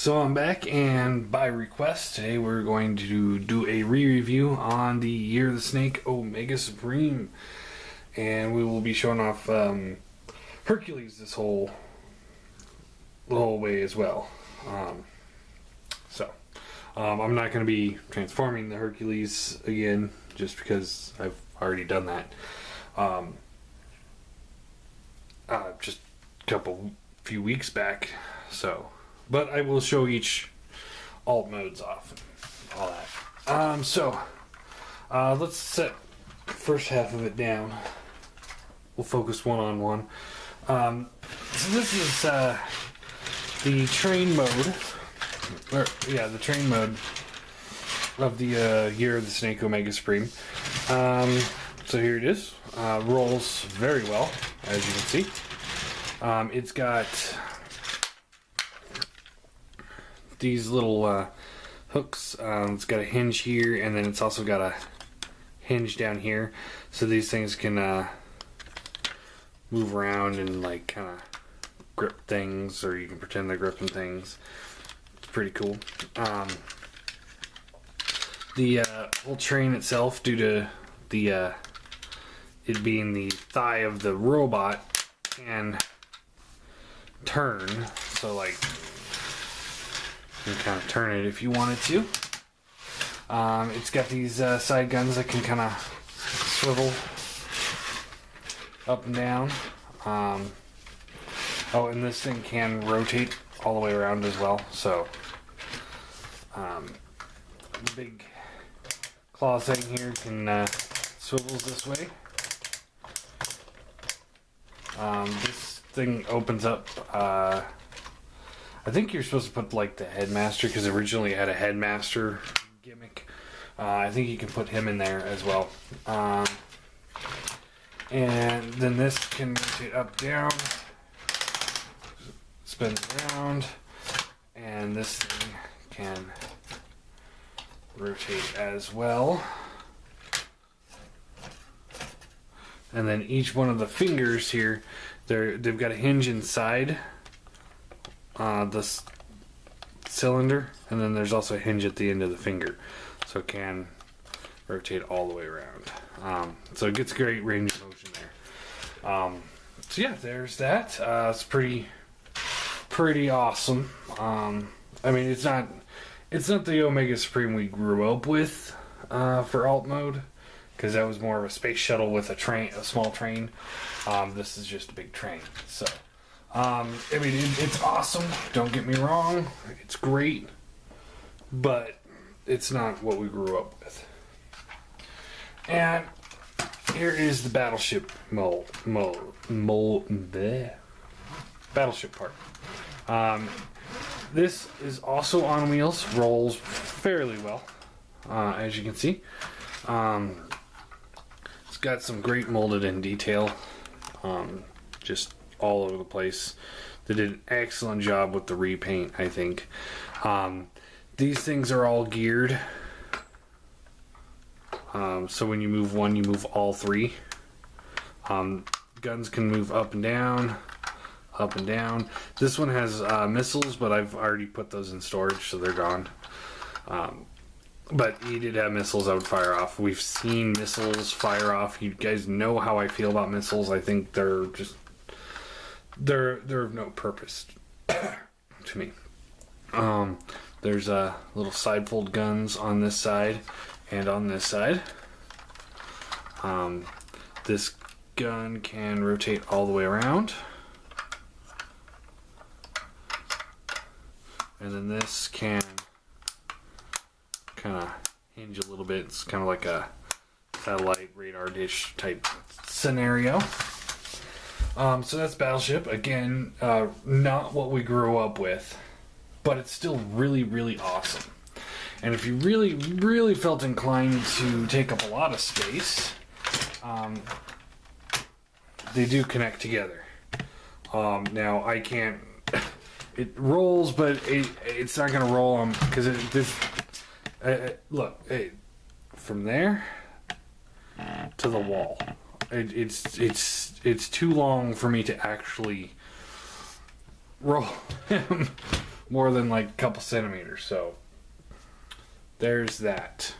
So I'm back, and by request, today we're going to do a re-review on the Year of the Snake Omega Supreme. And we will be showing off Hercules the whole way as well. I'm not going to be transforming the Hercules again, just because I've already done that. Just a few weeks back, so... But I will show each alt modes off and all that. Let's set the first half of it down. We'll focus one-on-one. So this is the train mode. The train mode of the Year of the Snake Omega Supreme. So here it is. Rolls very well, as you can see. It's got these little hooks. It's got a hinge here, and then it's also got a hinge down here, so these things can move around and like kind of grip things, or you can pretend they're gripping things. It's pretty cool. The whole train itself, due to the it being the thigh of the robot, can turn, so like you can kind of turn it if you wanted to. It's got these side guns that can kind of swivel up and down. Oh, and this thing can rotate all the way around as well. So the big claw thing here can swivels this way. This thing opens up. I think you're supposed to put like the headmaster, because originally it had a headmaster gimmick. I think you can put him in there as well. And then this can rotate up, down, spins around, and this thing can rotate as well. And then each one of the fingers here, they've got a hinge inside this cylinder, and then there's also a hinge at the end of the finger, so it can rotate all the way around. So it gets great range of motion there. So yeah, there's that. It's pretty awesome. I mean, it's not the Omega Supreme we grew up with for alt mode, because that was more of a space shuttle with a small train. This is just a big train. So I mean, it's awesome, don't get me wrong, it's great, but it's not what we grew up with. And here is the Battleship Battleship part. This is also on wheels, rolls fairly well, as you can see. It's got some great molded in detail, just all over the place. They did an excellent job with the repaint, I think. These things are all geared, so when you move one, you move all three. Guns can move up and down, up and down. This one has missiles, but I've already put those in storage, so they're gone. But he did have missiles that would fire off. We've seen missiles fire off. You guys know how I feel about missiles. I think they're just they're of no purpose to me. There's little side fold guns on this side and on this side. This gun can rotate all the way around, and then this can kind of hinge a little bit. It's kind of like a satellite radar dish type scenario. So that's Battleship. Again, not what we grew up with, but it's still really, really awesome. And if you really, really felt inclined to take up a lot of space, they do connect together. Now, I can't... It rolls, but it's not going to roll them, because look, from there to the wall. It's too long for me to actually roll him more than like a couple centimeters. So there's that.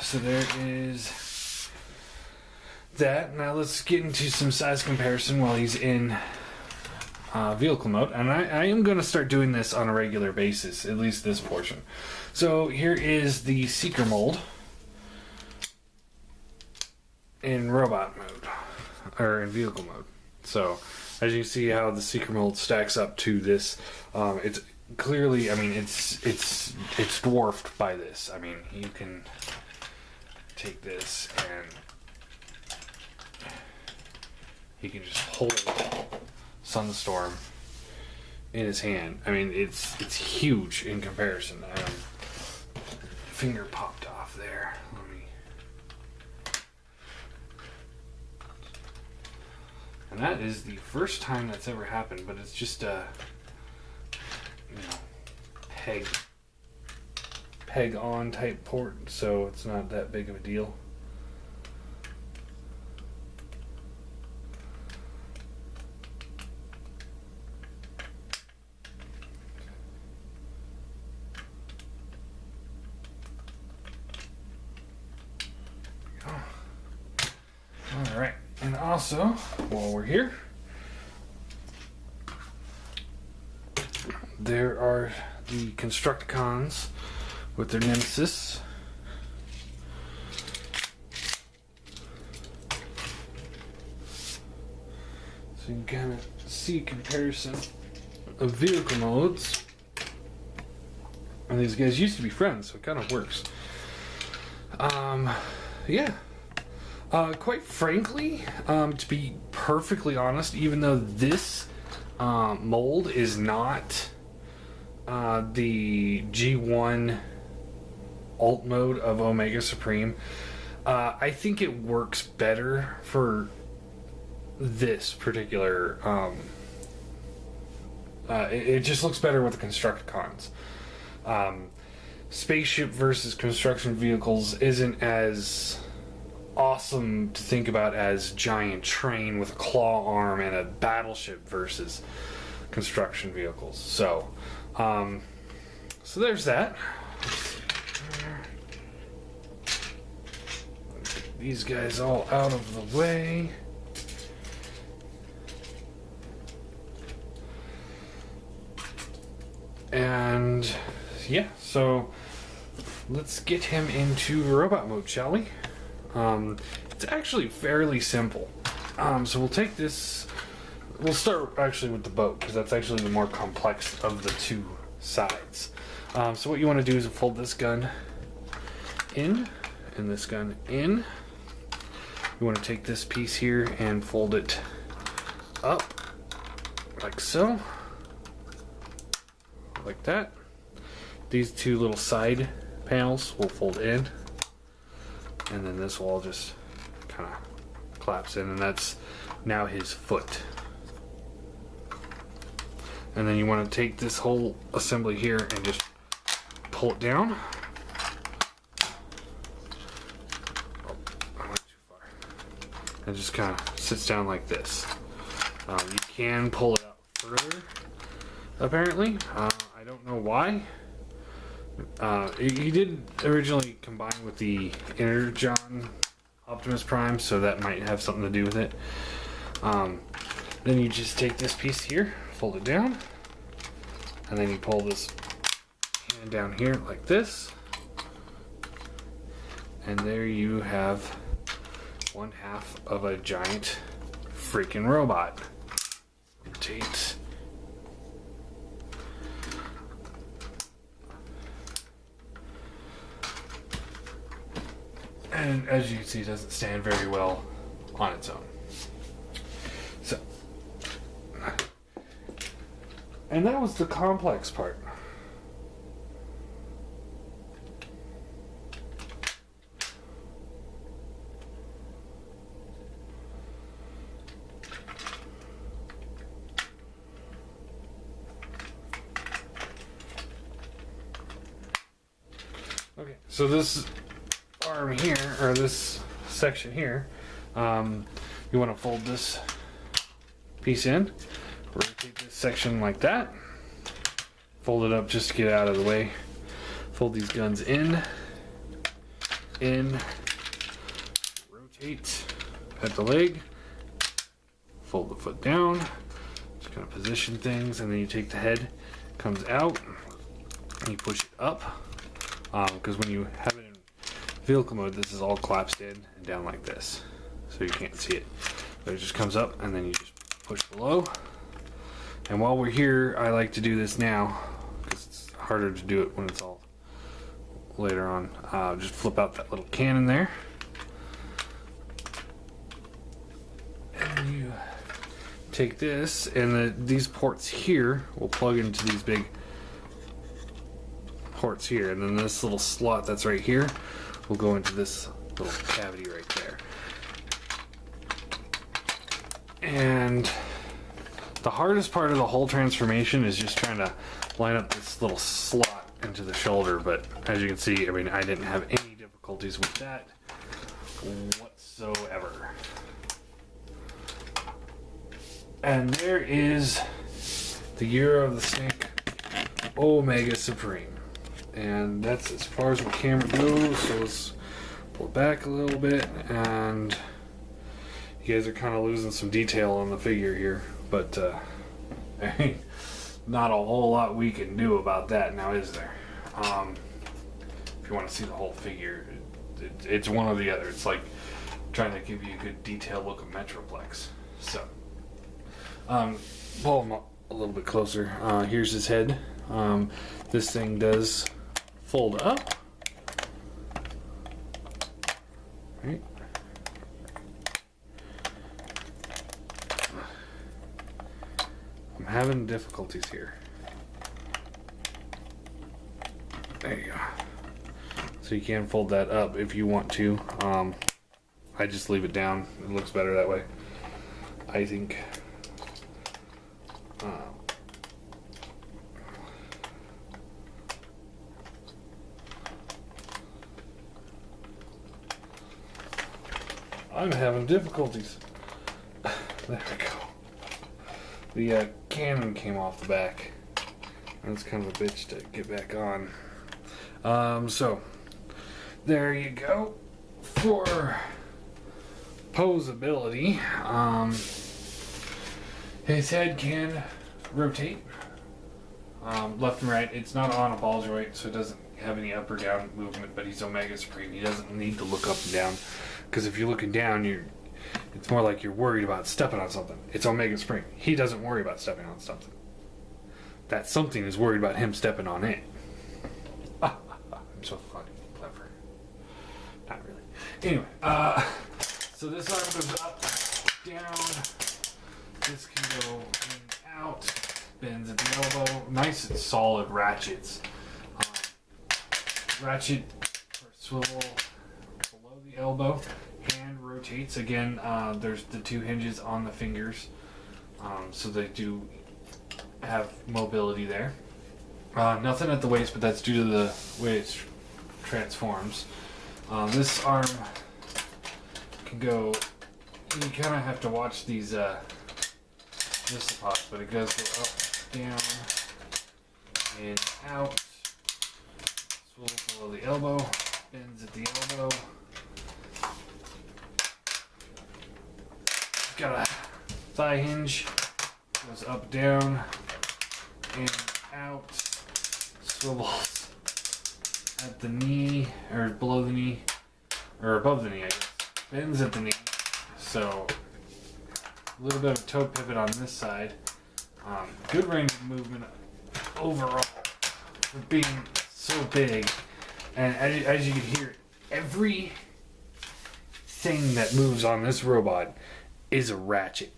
So there is that. Now let's get into some size comparison while he's in vehicle mode. And I am going to start doing this on a regular basis, at least this portion. So here is the Seeker mold in robot mode, or in vehicle mode. So as you see how the Seeker mold stacks up to this, it's clearly, I mean, it's dwarfed by this. I mean, you can take this and he can just hold Sunstorm in his hand. I mean, it's huge in comparison. Finger popped off there. Let me. And that is the first time that's ever happened, but it's just a peg on type port, so it's not that big of a deal. Alright, and also, while we're here, there are the Constructicons with their Nemesis. So you can kind of see a comparison of vehicle modes. And these guys used to be friends, so it kind of works. Yeah. Quite frankly, to be perfectly honest, even though this mold is not the G1 alt mode of Omega Supreme, I think it works better for this particular it just looks better with the Constructicons. Spaceship versus construction vehicles isn't as awesome to think about as giant train with a claw arm and a battleship versus construction vehicles. So so there's that. Get these guys all out of the way. And yeah, so let's get him into robot mode, shall we? It's actually fairly simple. So we'll take this. We'll start actually with the boat, because that's actually the more complex of the two sides. So what you want to do is fold this gun in, and this gun in. You want to take this piece here and fold it up, like so. Like that. These two little side panels will fold in, and then this will all just kind of collapse in, and that's now his foot. And then you want to take this whole assembly here and just pull it down. Oh, I went too far. And it just kind of sits down like this. You can pull it out further, apparently. I don't know why. He did originally combine with the Energon Optimus Prime, so that might have something to do with it. Then you just take this piece here, fold it down, and then you pull this hand down here like this, and there you have one half of a giant freaking robot. Rotate. And as you can see, it doesn't stand very well on its own. So, and that was the complex part. Okay, so this arm here, or this section here, you want to fold this piece in. Rotate this section like that. Fold it up just to get it out of the way. Fold these guns in, rotate at the leg, fold the foot down, just kind of position things, and then you take the head, comes out, and you push it up, because when you have it in vehicle mode, this is all collapsed in and down like this, so you can't see it. But it just comes up, and then you just push below. And while we're here, I like to do this now, because it's harder to do it when it's all later on. Just flip out that little cannon there. And you take this, and these ports here will plug into these big ports here. And then this little slot that's right here will go into this little cavity right there. And the hardest part of the whole transformation is just trying to line up this little slot into the shoulder, but as you can see, I mean, I didn't have any difficulties with that whatsoever. And there is the Year of the Snake Omega Supreme. And that's as far as my camera goes, so let's pull it back a little bit, and you guys are kind of losing some detail on the figure here, but not a whole lot we can do about that now, is there? If you want to see the whole figure, it's one or the other. It's like trying to give you a good detailed look of Metroplex. So, pull him up a little bit closer. Here's his head. This thing does fold up. Right. I'm having difficulties here. There you go. So you can fold that up if you want to. I just leave it down. It looks better that way, I think. I'm having difficulties. There we go. The cannon came off the back. That's kind of a bitch to get back on. So there you go for posability. His head can rotate left and right. It's not on a ball joint, so it doesn't have any up or down movement, but he's Omega Supreme. He doesn't need to look up and down, because if you're looking down, it's more like you're worried about stepping on something. It's Omega Supreme. He doesn't worry about stepping on something. That something is worried about him stepping on it. I'm so funny, clever. Not really. Anyway, so this arm goes up, down. This can go in and out. Bends at the elbow. Nice and solid ratchets. Ratchet for swivel below the elbow. Hand rotates. Again, there's the two hinges on the fingers. So they do have mobility there. Nothing at the waist, but that's due to the way it transforms. This arm can go. You kind of have to watch these spots, but it does go up, down, and out. Swivel below the elbow, bends at the elbow. Got a thigh hinge, goes up, down, and out. Swivels at the knee, or below the knee, or above the knee, I guess. Bends at the knee. So, a little bit of a toe pivot on this side. Good range of movement overall for being so big. And as you can hear, everything that moves on this robot is a ratchet.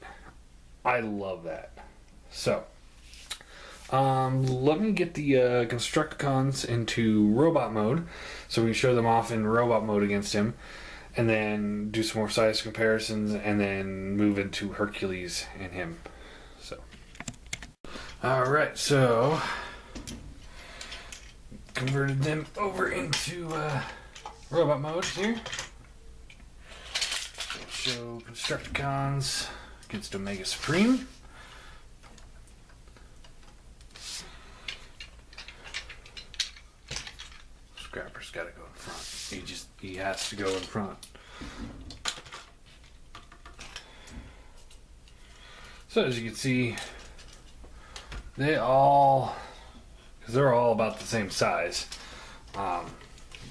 I love that. So, let me get the Constructicons into robot mode so we can show them off in robot mode against him, and then do some more size comparisons, and then move into Hercules and him. So, alright, so converted them over into robot mode here. Show Constructicons against Omega Supreme. Cyber's got to go in front. He has to go in front. So as you can see, they're all about the same size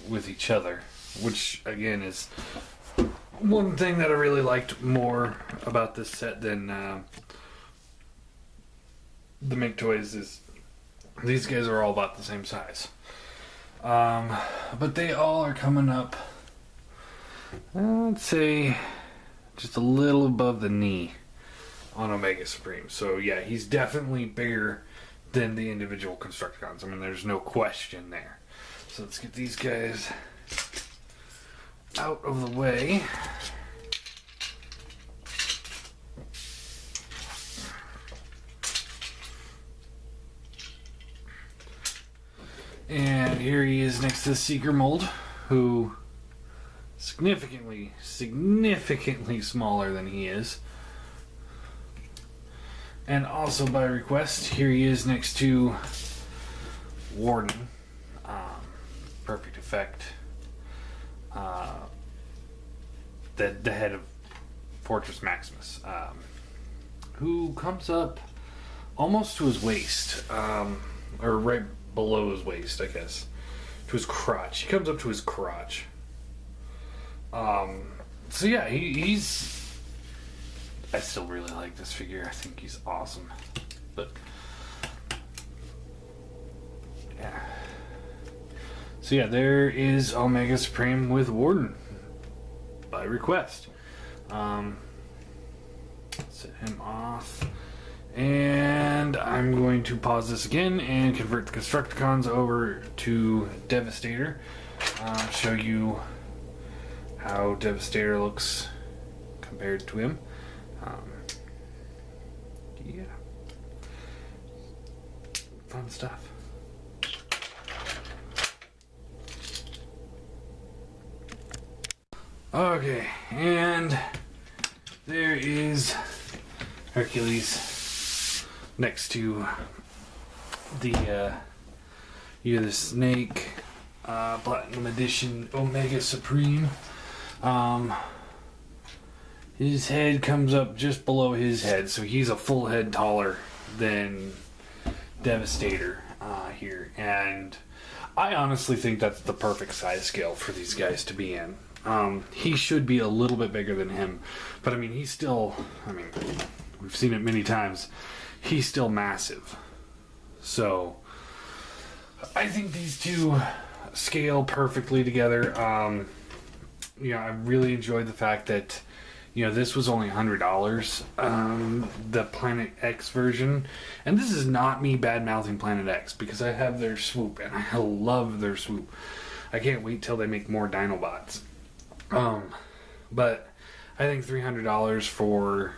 with each other, which again is one thing that I really liked more about this set than the Make Toys is these guys are all about the same size. But they all are coming up, I'd say, just a little above the knee on Omega Supreme. So yeah, he's definitely bigger than the individual Constructicons. I mean, there's no question there. So let's get these guys out of the way. And here he is next to the Seeker mold, who significantly smaller than he is. And also by request, here he is next to Warden. Perfect effect. The head of Fortress Maximus, who comes up almost to his waist, or right below his waist, I guess, to his crotch. He comes up to his crotch. So yeah, he's. I still really like this figure. I think he's awesome. But yeah. So yeah, there is Omega Supreme with Warden by request. Set him off. And I'm going to pause this again and convert the Constructicons over to Devastator. Show you how Devastator looks compared to him. Yeah. Fun stuff. Okay, and there is Hercules next to the Year of the Snake Platinum Edition Omega Supreme. His head comes up just below his head, so he's a full head taller than Devastator here. And I honestly think that's the perfect size scale for these guys to be in. He should be a little bit bigger than him, but I mean, he's still, we've seen it many times, he's still massive. So, I think these two scale perfectly together. I really enjoyed the fact that, this was only $100, the Planet X version. And this is not me bad-mouthing Planet X, because I have their swoop, and I love their swoop. I can't wait till they make more Dinobots. But I think $300 for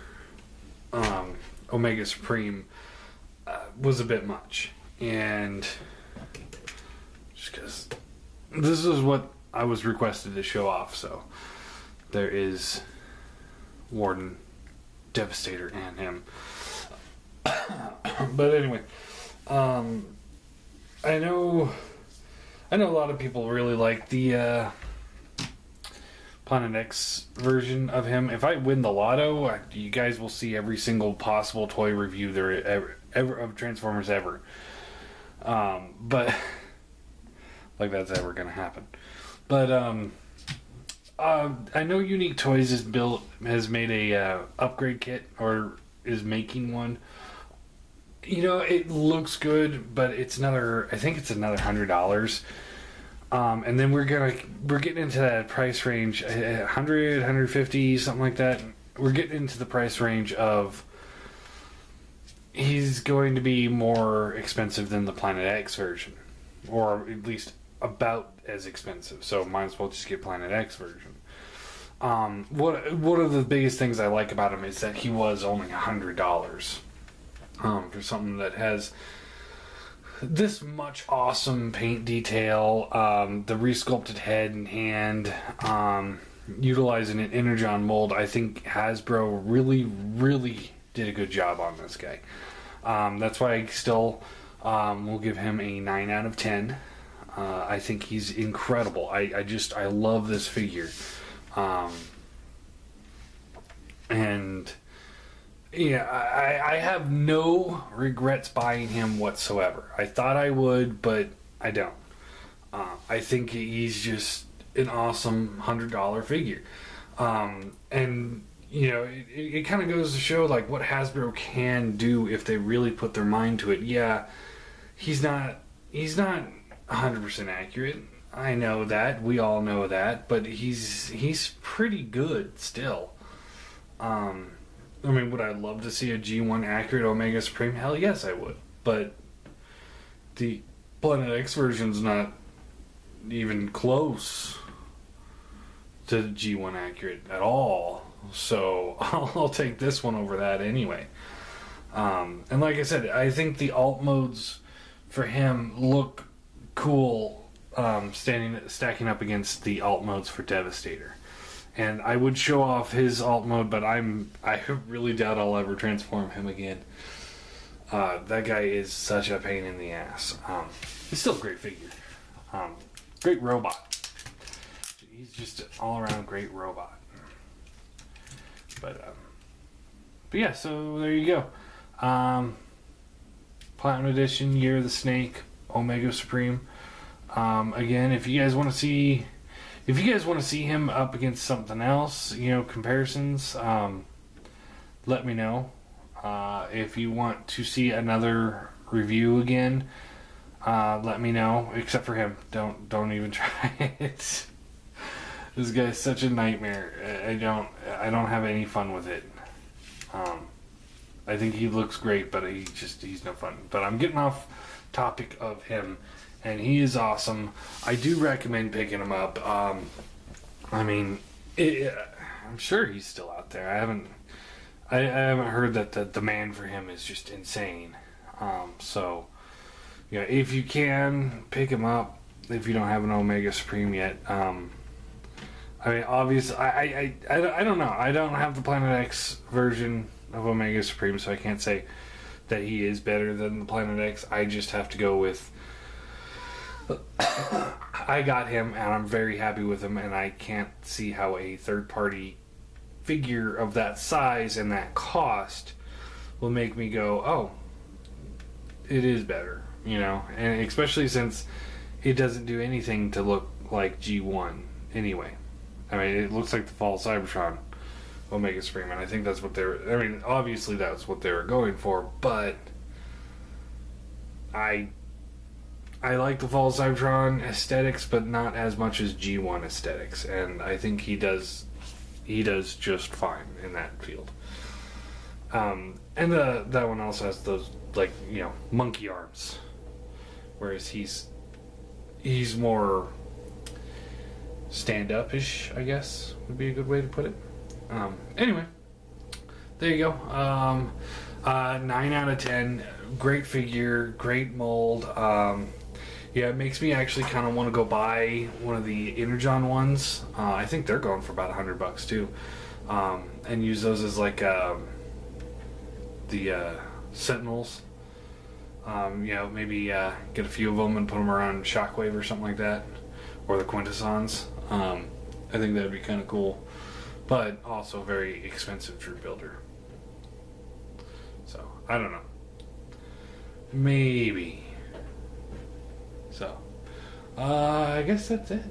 Omega Supreme was a bit much. And just because this is what I was requested to show off, so there is Warden, Devastator, and him. But anyway, I know a lot of people really like the Planet X version of him. If I win the lotto, you guys will see every single possible toy review there ever of Transformers ever. But like that's ever gonna happen. But I know Unique Toys has made a upgrade kit, or is making one. It looks good, but I think it's another $100. And then we're getting into that price range, 100, 150, something like that. We're getting into the price range of he's going to be more expensive than the Planet X version, or at least about as expensive. So might as well just get Planet X version. One of the biggest things I like about him is that he was only $100 for something that has this much awesome paint detail, the resculpted head and hand, utilizing an Energon mold. I think Hasbro really, really did a good job on this guy. That's why I still will give him a 9 out of 10. I think he's incredible. I love this figure. And yeah, I have no regrets buying him whatsoever. I thought I would, but I don't. I think he's just an awesome $100 figure. And you know, it kind of goes to show like what Hasbro can do if they really put their mind to it. Yeah, he's not 100% accurate. I know that. We all know that, but he's pretty good still. I mean, would I love to see a G1 accurate Omega Supreme? Hell yes, I would. But the Planet X version's not even close to the G1 accurate at all. So I'll take this one over that anyway. And like I said, I think the alt modes for him look cool stacking up against the alt modes for Devastator. And I would show off his alt mode, but I really doubt I'll ever transform him again. That guy is such a pain in the ass. He's still a great figure. Great robot. He's just an all-around great robot. But yeah, so there you go. Platinum Edition, Year of the Snake, Omega Supreme. Again, if you guys want to see him up against something else, you know, comparisons, let me know. If you want to see another review again, let me know. Except for him, don't even try it. This guy's such a nightmare. I don't have any fun with it. I think he looks great, but he's no fun. But I'm getting off topic of him, and he is awesome. I do recommend picking him up. I mean, I'm sure he's still out there. I haven't heard that the demand for him is just insane. So, yeah, if you can pick him up, if you don't have an Omega Supreme yet. I mean, obviously, I don't know. I don't have the Planet X version of Omega Supreme, so I can't say that he is better than the Planet X. I just have to go with I got him, and I'm very happy with him, and I can't see how a third-party figure of that size and that cost will make me go, oh, it is better, you know? And especially since it doesn't do anything to look like G1 anyway. I mean, it looks like the Fall of Cybertron Omega Supreme, and I think that's what obviously that's what they were going for, but I like the Fall of Cybertron aesthetics, but not as much as G1 aesthetics, and I think he does just fine in that field. And that one also has those, like, you know, monkey arms, whereas he's more stand-up-ish, I guess, would be a good way to put it. Anyway, there you go. 9 out of 10. Great figure, great mold. Yeah, it makes me actually kind of want to go buy one of the Energon ones. I think they're going for about $100 too. And use those as like the Sentinels. You know, maybe get a few of them and put them around Shockwave or something like that, or the Quintessons. I think that'd be kind of cool, but also very expensive Drew builder. So I don't know. Maybe. So I guess that's it.